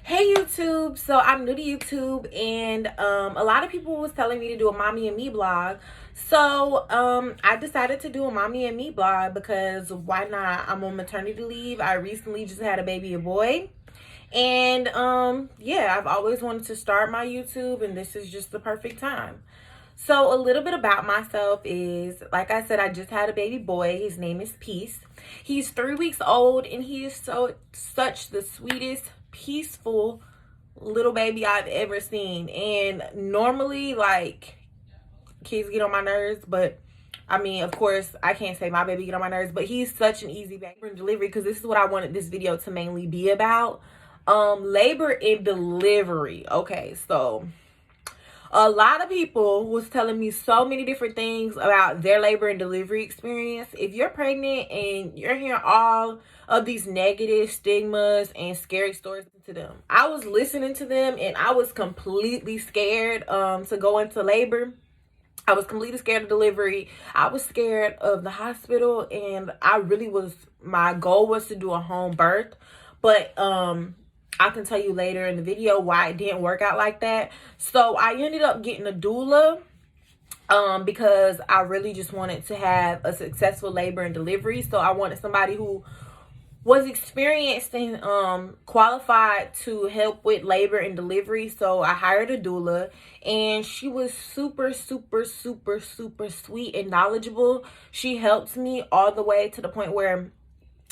Hey YouTube, so I'm new to YouTube and a lot of people was telling me to do a mommy and me blog. So I decided to do a mommy and me blog because why not? I'm on maternity leave. I recently just had a baby, a boy. And yeah, I've always wanted to start my YouTube and this is just the perfect time. So a little bit about myself is, like I said, I just had a baby boy. His name is Peace. He's 3 weeks old and he is such the sweetest, peaceful little baby I've ever seen. And normally, like, kids get on my nerves, but I mean, of course, I can't say my baby get on my nerves, but he's such an easy baby and delivery, because this is what I wanted this video to mainly be about. Labor and delivery. Okay, so a lot of people was telling me so many different things about their labor and delivery experience. If you're pregnant and you're hearing all of these negative stigmas and scary stories to them, I was listening to them and I was completely scared to go into labor. I was completely scared of delivery. I was scared of the hospital, and I really was, my goal was to do a home birth, but I can tell you later in the video why it didn't work out like that. So I ended up getting a doula because I really just wanted to have a successful labor and delivery. So I wanted somebody who was experienced and qualified to help with labor and delivery. So I hired a doula, and she was super sweet and knowledgeable. She helped me all the way to the point where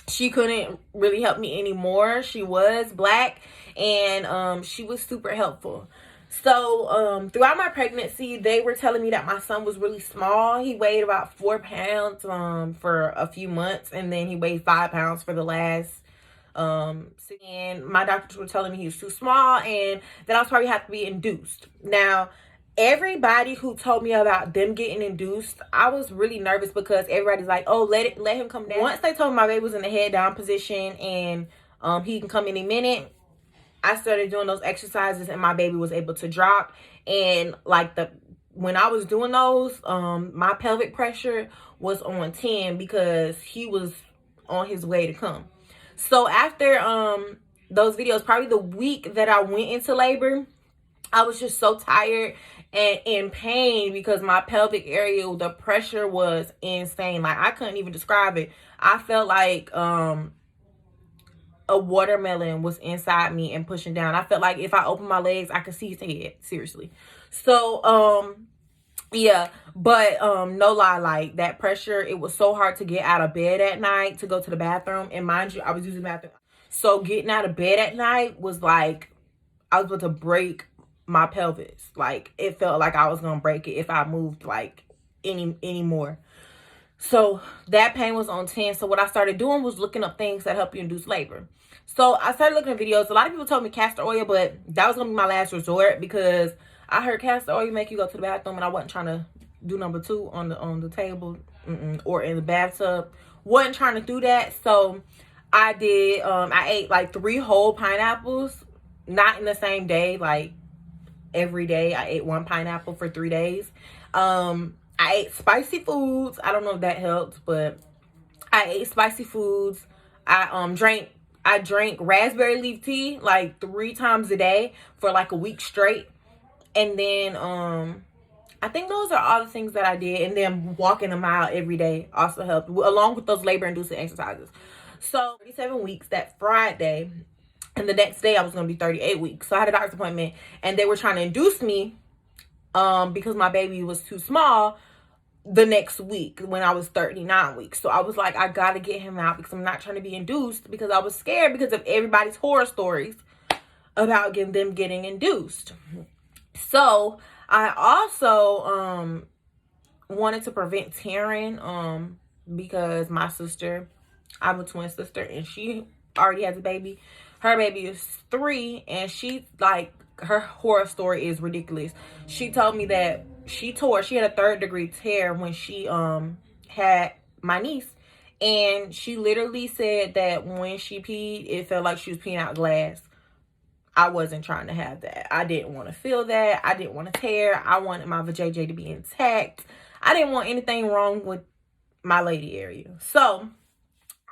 she couldn't really help me anymore. She was Black, and she was super helpful. So throughout my pregnancy, they were telling me that my son was really small. He weighed about 4 pounds for a few months, and then he weighed 5 pounds for the last and my doctors were telling me he was too small and that I was probably have to be induced. Now, everybody who told me about them getting induced, I was really nervous because everybody's like, oh, let him come down. Once they told me my baby was in the head down position and he can come any minute, I started doing those exercises and my baby was able to drop. And like when I was doing those, my pelvic pressure was on 10 because he was on his way to come. So after those videos, probably the week that I went into labor, I was just so tired and in pain because my pelvic area, the pressure was insane. Like, I couldn't even describe it. I felt like a watermelon was inside me and pushing down. I felt like if I opened my legs, I could see his head. Seriously. So yeah, but no lie, like that pressure, it was so hard to get out of bed at night to go to the bathroom. And mind you, I was using the bathroom, so getting out of bed at night was like I was about to break my pelvis. Like, it felt like I was gonna break it if I moved like any more. So that pain was on 10. So what I started doing was looking up things that help you induce labor. So I started looking at videos. A lot of people told me castor oil, but that was gonna be my last resort because I heard castor oil make you go to the bathroom, and I wasn't trying to do number 2 on the table or in the bathtub. Wasn't trying to do that. So I did. I ate like 3 whole pineapples, not in the same day. Like every day, I ate 1 pineapple for 3 days. I ate spicy foods. I don't know if that helped, but I ate spicy foods. I drank raspberry leaf tea like 3 times a day for like a week straight. And then I think those are all the things that I did. And then walking a mile every day also helped, along with those labor inducing exercises. So 37 weeks that Friday, and the next day I was going to be 38 weeks. So I had a doctor's appointment and they were trying to induce me because my baby was too small the next week when I was 39 weeks. So I was like, I gotta get him out because I'm not trying to be induced, because I was scared because of everybody's horror stories about them getting induced. So I also wanted to prevent tearing because my sister, I have a twin sister, and she already has a baby. Her baby is 3, and she, like, her horror story is ridiculous. She told me that she had a 3rd-degree tear when she had my niece, and she literally said that when she peed, it felt like she was peeing out glass. I wasn't trying to have that. I didn't want to feel that. I didn't want to tear. I wanted my vajayjay to be intact. I didn't want anything wrong with my lady area. So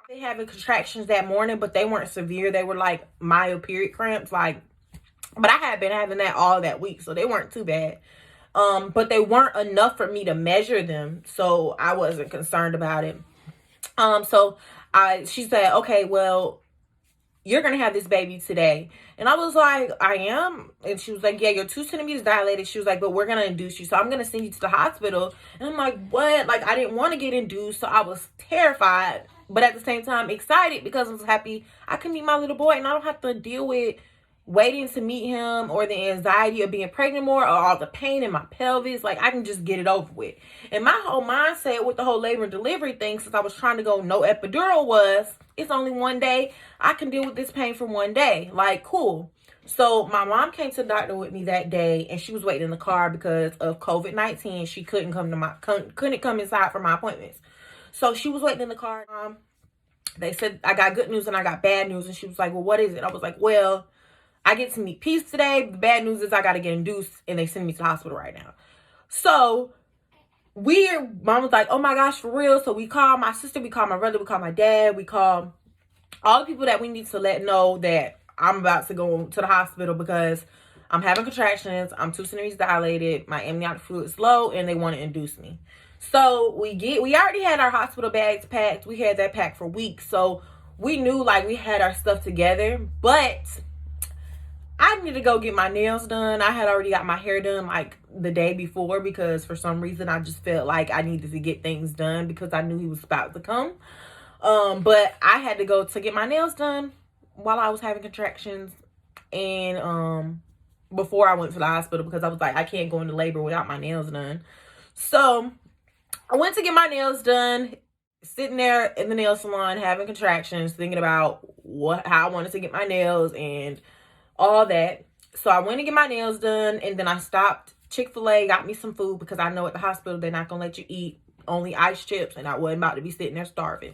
they having contractions that morning, but they weren't severe. They were like mild period cramps, like But I had been having that all that week, so they weren't too bad. But they weren't enough for me to measure them, so I wasn't concerned about it. So she said, okay, well, you're gonna have this baby today. And I was like, I am? And she was like, yeah, you're 2 centimeters dilated. She was like, but we're gonna induce you, so I'm gonna send you to the hospital. And I'm like, what? Like, I didn't want to get induced, so I was terrified, but at the same time excited, because I was happy I could meet my little boy and I don't have to deal with waiting to meet him, or the anxiety of being pregnant more, or all the pain in my pelvis. Like, I can just get it over with. And my whole mindset with the whole labor and delivery thing, since I was trying to go no epidural, was it's only one day. I can deal with this pain for one day. Like, cool. So my mom came to the doctor with me that day, and she was waiting in the car because of COVID-19. She couldn't come inside for my appointments. So she was waiting in the car. They said I got good news and I got bad news, and she was like, well, what is it? I was like, well, I get to meet Peace today. The bad news is I got to get induced, and they send me to the hospital right now. So mom was like, oh my gosh, for real? So we called my sister, we called my brother, we called my dad, we called all the people that we need to let know that I'm about to go to the hospital because I'm having contractions, I'm 2 centimeters dilated, my amniotic fluid is low, and they want to induce me. So we already had our hospital bags packed. We had that packed for weeks. So we knew, like, we had our stuff together, but I needed to go get my nails done. I had already got my hair done like the day before, because for some reason I just felt like I needed to get things done because I knew he was about to come. But I had to go to get my nails done while I was having contractions, and before I went to the hospital, because I was like, I can't go into labor without my nails done. So I went to get my nails done, sitting there in the nail salon having contractions, thinking about how I wanted to get my nails and all that. So I went to get my nails done, and then I stopped Chick-fil-A, got me some food, because I know at the hospital they're not gonna let you eat only ice chips, and I wasn't about to be sitting there starving.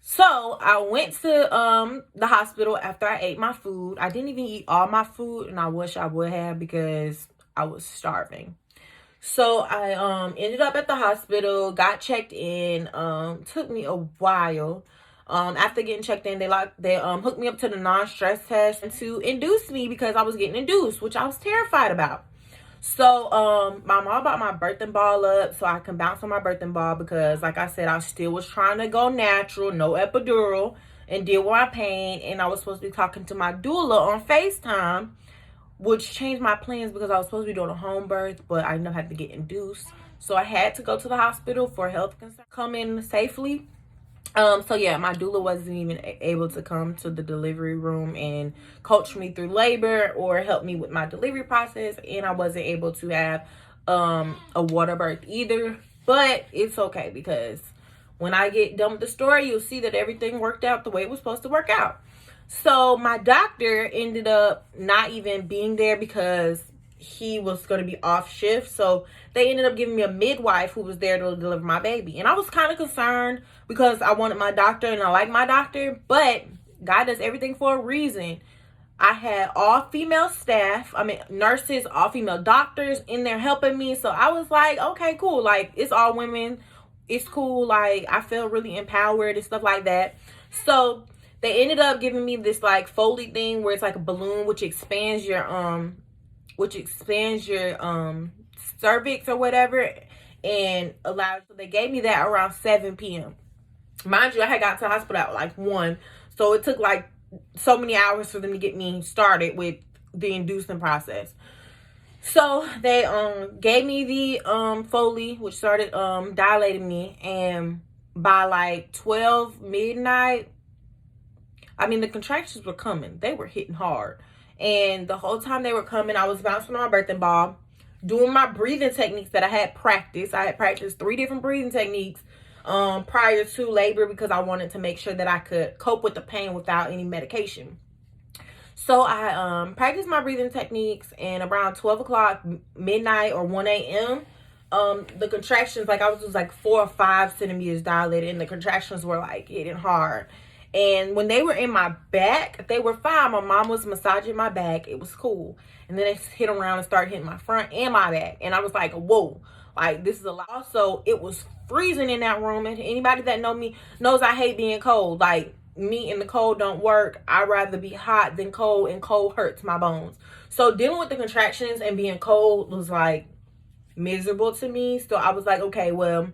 So I went to the hospital after I ate my food. I didn't even eat all my food, and I wish I would have, because I was starving. So I ended up at the hospital, got checked in. Took me a while. After getting checked in, they hooked me up to the non-stress test to induce me, because I was getting induced, which I was terrified about. So my mom brought my birthing ball up so I can bounce on my birthing ball, because like I said, I still was trying to go natural, no epidural, and deal with my pain. And I was supposed to be talking to my doula on FaceTime, which changed my plans, because I was supposed to be doing a home birth, but I ended up having to get induced. So I had to go to the hospital for health concerns, come in safely. So yeah, my doula wasn't even able to come to the delivery room and coach me through labor or help me with my delivery process, and I wasn't able to have a water birth either. But it's okay, because when I get done with the story, you'll see that everything worked out the way it was supposed to work out. So my doctor ended up not even being there, because he was going to be off shift. So they ended up giving me a midwife who was there to deliver my baby. And I was kind of concerned, because I wanted my doctor and I like my doctor, but God does everything for a reason. I had all female staff, nurses, all female doctors in there helping me. So I was like, okay, cool. Like, it's all women. It's cool. Like, I feel really empowered and stuff like that. So they ended up giving me this like Foley thing where it's like a balloon which expands your cervix or whatever, and allows. So they gave me that around 7 p.m. Mind you, I had got to the hospital at like 1, so it took like so many hours for them to get me started with the inducing process. So they gave me the Foley, which started dilating me, and by like 12 midnight, the contractions were coming. They were hitting hard. And the whole time they were coming, I was bouncing on my birthing ball, doing my breathing techniques that I had practiced. I had practiced 3 different breathing techniques prior to labor, because I wanted to make sure that I could cope with the pain without any medication. So I practiced my breathing techniques, and around 12 o'clock, midnight or 1 a.m., the contractions, like I was just like 4 or 5 centimeters dilated, and the contractions were like hitting hard. And when they were in my back, they were fine. My mom was massaging my back. It was cool. And then they hit around and started hitting my front and my back. And I was like, whoa, like this is a lot. Also, it was freezing in that room. And anybody that know me knows I hate being cold. Like, meat in the cold don't work. I'd rather be hot than cold, and cold hurts my bones. So dealing with the contractions and being cold was like miserable to me. So I was like, okay, well,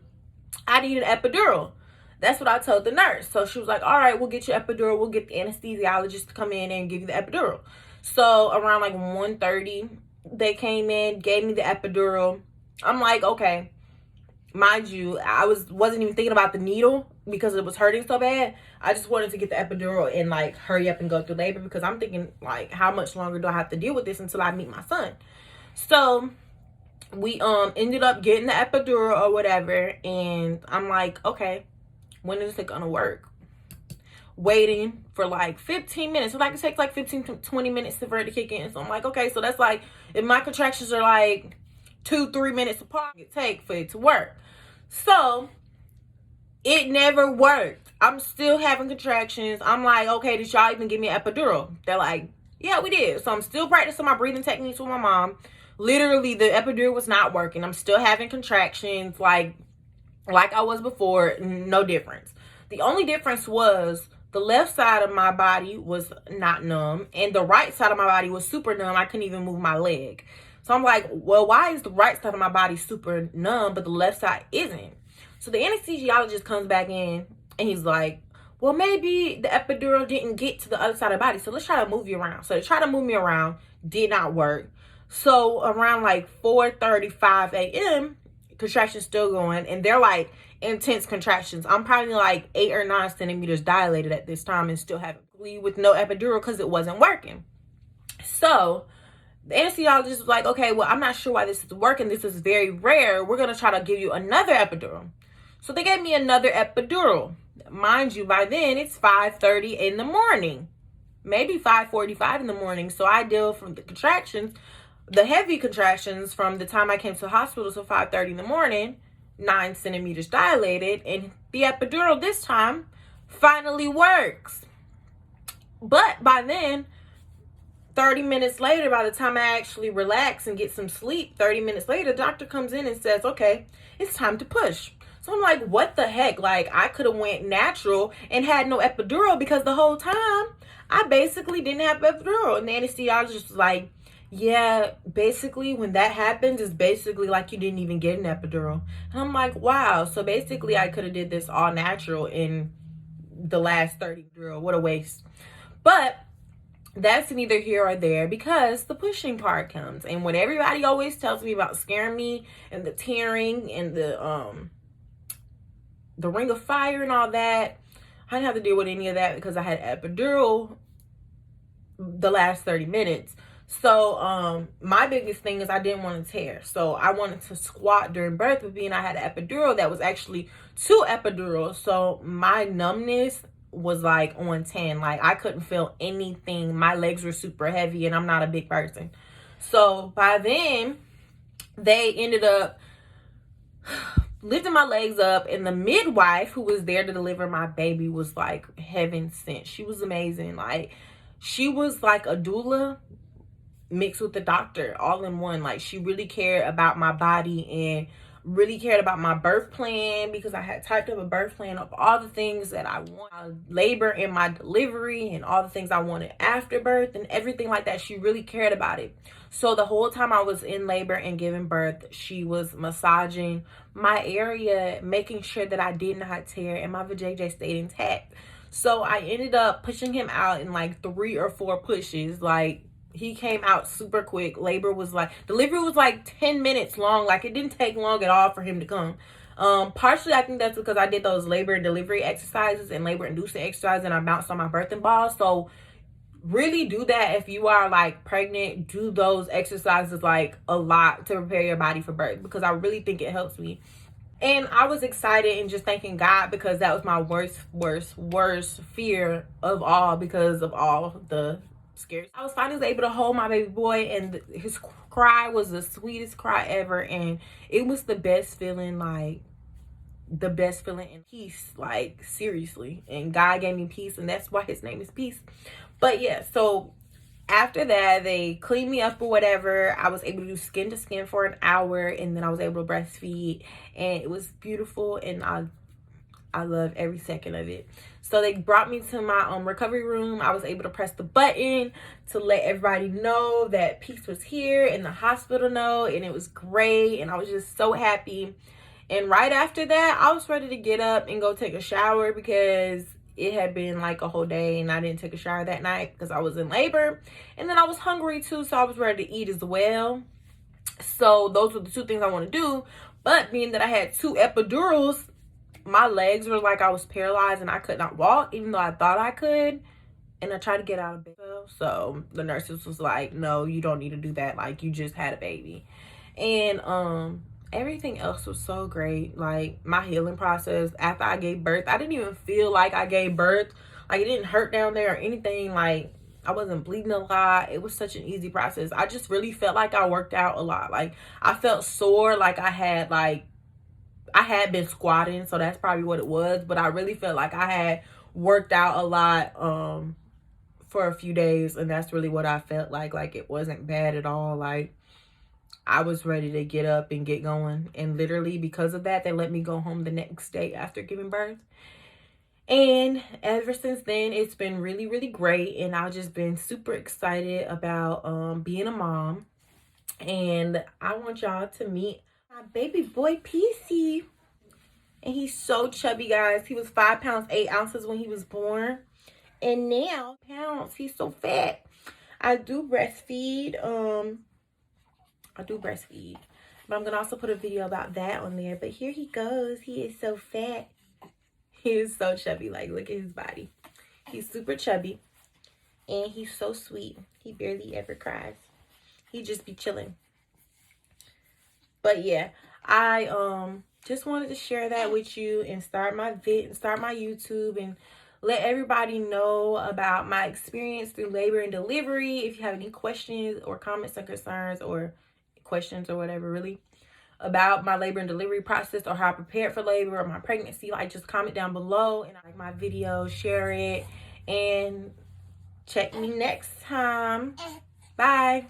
I need an epidural. That's what I told the nurse. So she was like, all right, we'll get you epidural. We'll get the anesthesiologist to come in and give you the epidural. So around like 1:30, they came in, gave me the epidural. I'm like, okay. Mind you, I wasn't even thinking about the needle because it was hurting so bad. I just wanted to get the epidural and like hurry up and go through labor, because I'm thinking like, how much longer do I have to deal with this until I meet my son? So we ended up getting the epidural or whatever, and I'm like, okay, when is it gonna work? Waiting for like 15 minutes. So like it takes like 15 to 20 minutes for it to kick in. So I'm like, okay, so that's like, if my contractions are like 2-3 minutes apart, it take for it to work. So it never worked. I'm still having contractions. I'm like, okay, did y'all even give me an epidural? They're like, yeah, we did. So I'm still practicing my breathing techniques with my mom. Literally, the epidural was not working. I'm still having contractions like I was before. No difference. The only difference was the left side of my body was not numb, and the right side of my body was super numb. I couldn't even move my leg. So I'm like, well, why is the right side of my body super numb, but the left side isn't? So the anesthesiologist comes back in, and he's like, well, maybe the epidural didn't get to the other side of the body, so let's try to move you around. So they tried to move me around, did not work. So around like 4:35 a.m., contractions still going, and they're like intense contractions. I'm probably like 8 or 9 centimeters dilated at this time and still having bleed with no epidural because it wasn't working. So the anesthesiologist was like, okay, well, I'm not sure why this is working. This is very rare. We're going to try to give you another epidural. So they gave me another epidural. Mind you, by then it's 5:30 in the morning, maybe 5:45 in the morning. So I deal from the contractions, the heavy contractions from the time I came to the hospital to 5:30 in the morning, 9 centimeters dilated, and the epidural this time finally works. But by then, 30 minutes later, by the time I actually relax and get some sleep, 30 minutes later, the doctor comes in and says, okay, it's time to push. So I'm like, what the heck? Like, I could have went natural and had no epidural, because the whole time I basically didn't have epidural. And the anesthesiologist was like, yeah, basically when that happens, it's basically like you didn't even get an epidural. And I'm like, wow. So basically I could have did this all natural in the last 30 epidural. What a waste. But that's neither here or there, because the pushing part comes. And what everybody always tells me about scaring me and the tearing and the ring of fire and all that, I didn't have to deal with any of that because I had epidural the last 30 minutes. So my biggest thing is I didn't want to tear. So I wanted to squat during birth with me, and I had an epidural that was actually 2 epidurals. So my numbness was like on 10. Like, I couldn't feel anything. My legs were super heavy, and I'm not a big person. So by then they ended up lifting my legs up, and the midwife who was there to deliver my baby was like heaven sent. She was amazing. Like, she was like a doula mixed with the doctor all in one. Like, she really cared about my body and really cared about my birth plan, because I had typed up a birth plan of all the things that I want, labor and my delivery, and all the things I wanted after birth and everything like that. She really cared about it. So the whole time I was in labor and giving birth, she was massaging my area, making sure that I did not tear and my vajayjay stayed intact. So I ended up pushing him out in like 3 or 4 pushes. Like, he came out super quick. Labor was like, delivery was like 10 minutes long. Like, it didn't take long at all for him to come. Partially, I think that's because I did those labor and delivery exercises and labor inducing exercises, and I bounced on my birthing ball. So really do that if you are like pregnant. Do those exercises like a lot to prepare your body for birth, because I really think it helps me. And I was excited and just thanking God, because that was my worst fear of all, because of all the scared. I was finally able to hold my baby boy, and his cry was the sweetest cry ever, and it was the best feeling, like the best feeling in peace, like seriously. And God gave me peace, and that's why his name is Peace. But yeah, so after that, they cleaned me up or whatever. I was able to do skin to skin for an hour, and then I was able to breastfeed, and it was beautiful, and I love every second of it. So they brought me to my recovery room. I was able to press the button to let everybody know that Peace was here and the hospital know, and it was great, and I was just so happy. And right after that, I was ready to get up and go take a shower because it had been like a whole day and I didn't take a shower that night because I was in labor. And then I was hungry too, so I was ready to eat as well. So those were the two things I want to do. But being that I had 2 epidurals, my legs were like I was paralyzed and I could not walk, even though I thought I could. And I tried to get out of bed. So the nurses was like, no, you don't need to do that. Like, you just had a baby. And everything else was so great. Like, my healing process after I gave birth, I didn't even feel like I gave birth. Like, it didn't hurt down there or anything. Like, I wasn't bleeding a lot. It was such an easy process. I just really felt like I worked out a lot. Like, I felt sore, like I had been squatting, so that's probably what it was. But I really felt like I had worked out a lot for a few days, and that's really what I felt like. Like, it wasn't bad at all. Like, I was ready to get up and get going. And literally because of that, they let me go home the next day after giving birth. And ever since then, it's been really, really great. And I've just been super excited about being a mom. And I want y'all to meet my baby boy, PC. And he's so chubby, guys. He was 5 pounds, 8 ounces when he was born. And now, pounds, he's so fat. I do breastfeed. But I'm going to also put a video about that on there. But here he goes. He is so fat. He is so chubby. Like, look at his body. He's super chubby. And he's so sweet. He barely ever cries. He just be chilling. But yeah, I just wanted to share that with you and start my YouTube and let everybody know about my experience through labor and delivery. If you have any questions or comments and concerns or questions or whatever, really, about my labor and delivery process or how I prepared for labor or my pregnancy, like, just comment down below and like my video, share it, and check me next time. Bye.